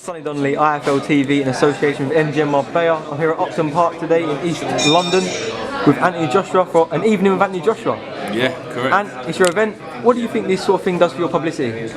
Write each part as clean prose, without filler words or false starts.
Sonny Donnelly, IFL TV in association with MGM Marbella. I'm here at Upton Park today in East London with Anthony Joshua for an evening with Anthony Joshua. Yeah, correct. And it's your event. What do you think this sort of thing does for your publicity?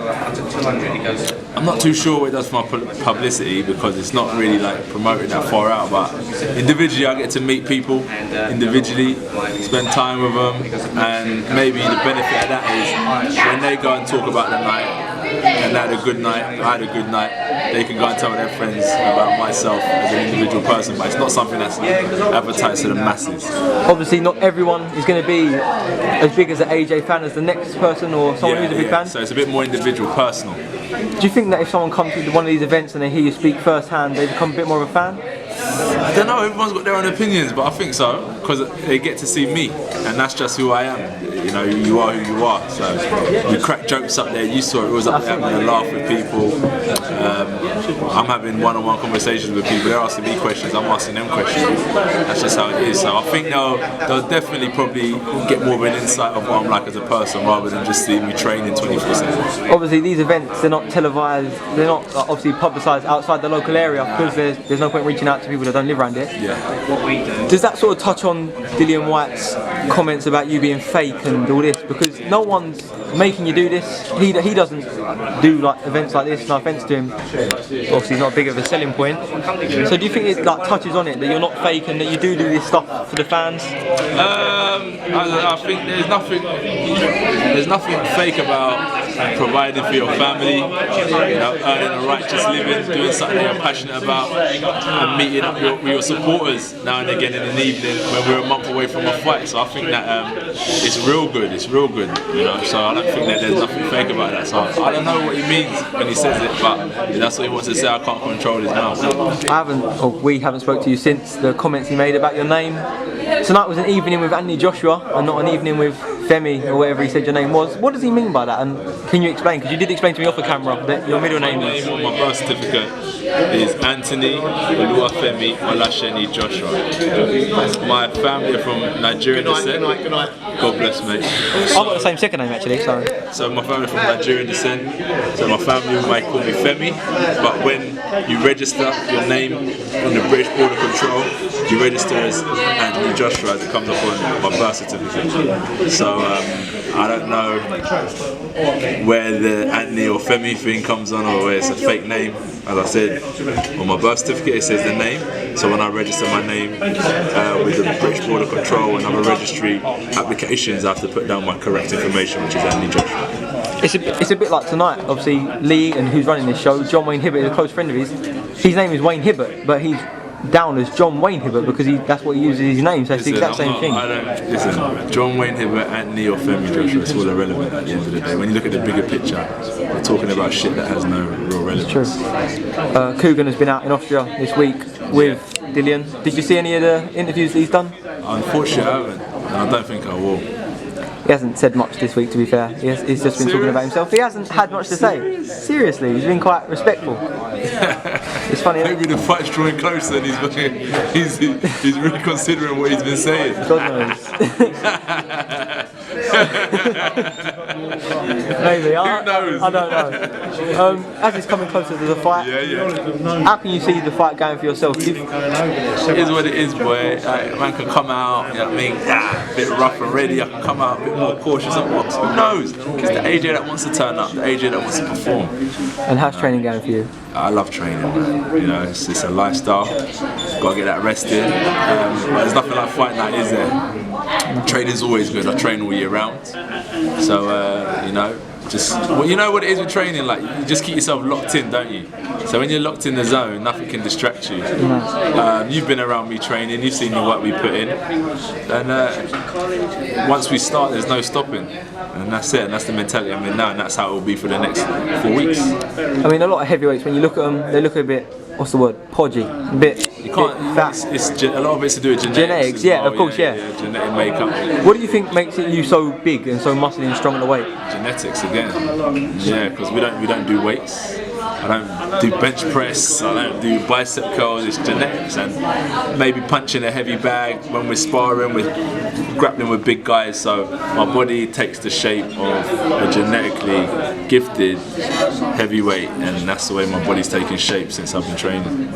I'm not too sure what it does for my publicity because it's not really like promoted that far out, but individually I get to meet people individually, spend time with them, and maybe the benefit of that is when they go and talk about the night and they had a good night, I had a good night, they can go and tell their friends about myself as an individual person, but it's not something that's advertised to the masses. Obviously not everyone is going to be as big as an AJ fan as the next person or someone who's a big fan. So it's a bit more individual, personal. Do you think that if someone comes to one of these events and they hear you speak firsthand, they become a bit more of a fan? I don't know, everyone's got their own opinions, but I think so, because they get to see me, and that's just who I am. You know, you are who you are. So we crack jokes up there, you saw it was up there having a laugh with people. I'm having one-on-one conversations with people, they're asking me questions, I'm asking them questions. That's just how it is. So I think they'll definitely probably get more of an insight of what I'm like as a person rather than just seeing me training 24/7. Obviously these events, they're not televised, they're not obviously publicised outside the local area because there's no point reaching out to people that don't live around here. Yeah. Does that sort of touch on Dillian Whyte's comments about you being fake and all this? Because no one's making you do this. He doesn't do like events like this. No offence to him. Obviously, he's not big of a selling point. So do you think it like touches on it that you're not fake and that you do this stuff for the fans? I think there's nothing fake about providing for your family, you know, earning a righteous living, doing something you're passionate about, and meeting up with your supporters now and again in an evening when we're a month away from a fight. So I think that it's real good, you know, so I don't think that there's nothing fake about that. So I don't know what he means when he says it, but if that's what he wants to say, I can't control his mouth. We haven't spoke to you since the comments he made about your name. Tonight was an evening with Anthony Joshua and not an evening with FEMI or whatever he said your name was. What does he mean by that? And can you explain? Because you did explain to me off the camera that your middle name is. My name on my birth certificate is Anthony Oluwafemi Olasheni Joshua. My family are from Nigerian descent. God bless, mate. I've got the same second name actually. So my family from Nigerian descent. So my family might call me Femi, but when you register your name on the British Border Control, you register as Anthony Joshua as it comes up on my birth certificate. So I don't know where the Anthony or Femi thing comes on or where it's a fake name. As I said, on my birth certificate it says the name, so when I register my name with the British Border Control and other registry applications, I have to put down my correct information, which is Anthony Joshua. It's a bit like tonight, obviously Lee and who's running this show, John Wayne Hibbert is a close friend of his name is Wayne Hibbert, but he's down as John Wayne Hibbert because that's what he uses his name, so it's the exact same thing. Listen, John Wayne Hibbert, Anthony or Femi Joshua, it's all irrelevant at the end of the day. When you look at the bigger picture, we're talking about shit that has no real relevance. It's true. Coogan has been out in Austria this week with Dillian. Did you see any of the interviews that he's done? Unfortunately I haven't, and I don't think I will. He hasn't said much this week, to be fair. He's just been talking about himself. He hasn't had much to say. Seriously, he's been quite respectful. It's funny. Maybe the fight's drawing closer and he's really considering what he's been saying. God knows. Maybe. Who knows? I don't know. As it's coming closer to the fight, how can you see the fight going for yourself? It is what it is, boy. Man can come out, you know what I mean, a bit rough and ready. I can come out a bit more cautious and box. Who knows? It's the AJ that wants to turn up, the AJ that wants to perform. And how's training going for you? I love training, man. You know, it's a lifestyle. Got to get that rest in. But there's nothing like fight night, is there? Training's always good. I train all year round. So, you know, you know what it is with training, like you just keep yourself locked in, don't you? So when you're locked in the zone, nothing can distract you. You've been around me training, you've seen the work we put in, and once we start there's no stopping, and that's it, and that's the mentality I'm in now, and that's how it will be for the next 4 weeks. I mean, a lot of heavyweights, when you look at them, they look a bit, what's the word, podgy, a bit fat. A lot of it's to do with genetics. Yeah, well. Of course, yeah. Genetic makeup. What do you think makes you so big and so muscly and strong at the weight? Genetics again. Yeah, because we don't do weights. I don't do bench press, I don't do bicep curls, it's genetics, and maybe punching a heavy bag when we're sparring, we're grappling with big guys, so my body takes the shape of a genetically gifted heavyweight, and that's the way my body's taken shape since I've been training.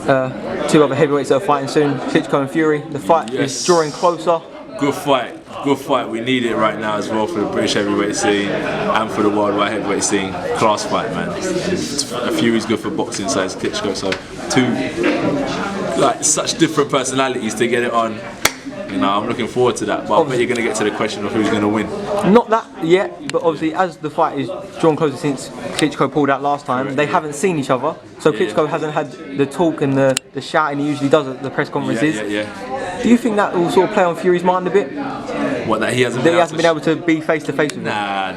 2 other heavyweights that are fighting soon, Klitschko and Fury. The fight is drawing closer. Good fight. Good fight. We need it right now as well for the British heavyweight scene and for the worldwide heavyweight scene. Class fight, man. Fury's good for boxing, so is Klitschko. So 2 like such different personalities to get it on. You know, I'm looking forward to that. But I bet you're going to get to the question of who's going to win. Not that yet, but obviously as the fight is drawn closer since Klitschko pulled out last time, they haven't seen each other. So Klitschko hasn't had the talk and the shouting he usually does at the press conferences. Do you think that will sort of play on Fury's mind a bit? What, that he hasn't been able to be face to face with him? Nah.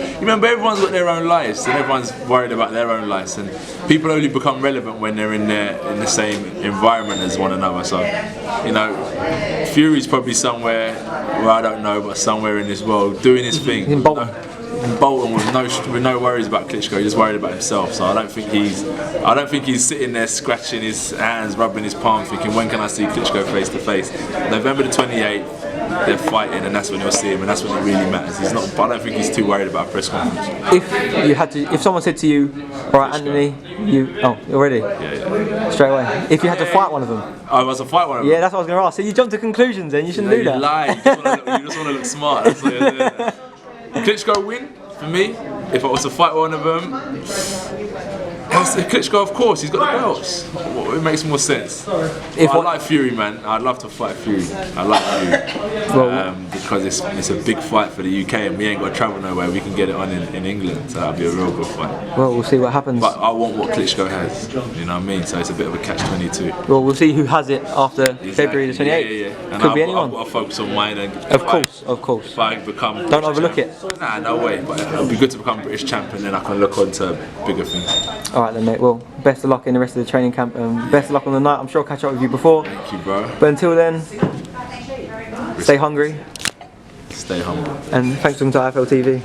You remember, everyone's got their own lives, and everyone's worried about their own lives, and people only become relevant when they're in the same environment as one another. So, you know, Fury's probably somewhere where I don't know, but somewhere in this world doing his thing. In Bolton. In Bolton with no worries about Klitschko. He's just worried about himself. So I don't think he's sitting there scratching his hands, rubbing his palm, thinking, when can I see Klitschko face to face? November the 28th. They're fighting, and that's when you'll see him, and that's when it really matters. He's not. I don't think he's too worried about a press conference. If someone said to you, "All right, Anthony, already?" Yeah. Straight away. If you had to fight one of them. I was to fight one of them. Yeah, that's what I was going to ask. So you jumped to conclusions, then you shouldn't do that. You lie. You just want to look smart. That's what you're doing. Klitschko win for me. If I was to fight one of them. Klitschko, of course, he's got the belts. It makes more sense. I like Fury, man. I'd love to fight Fury. I like Fury because it's a big fight for the UK, and we ain't got to travel nowhere. We can get it on in England, so that'd be a real good fight. Well, we'll see what happens. But I want what Klitschko has. You know what I mean? So it's a bit of a catch-22. Well, we'll see who has it after February the 28th. Yeah. And Could be anyone. I've got to focus on mine. And of course. If I become don't overlook it. Nah, no way. But it'll be good to become British champion, then I can look on to bigger things. All right then, mate. Well, best of luck in the rest of the training camp, and best of luck on the night. I'm sure I'll catch up with you before. Thank you, bro. But until then, stay hungry. Stay humble. And thanks for coming to IFL TV.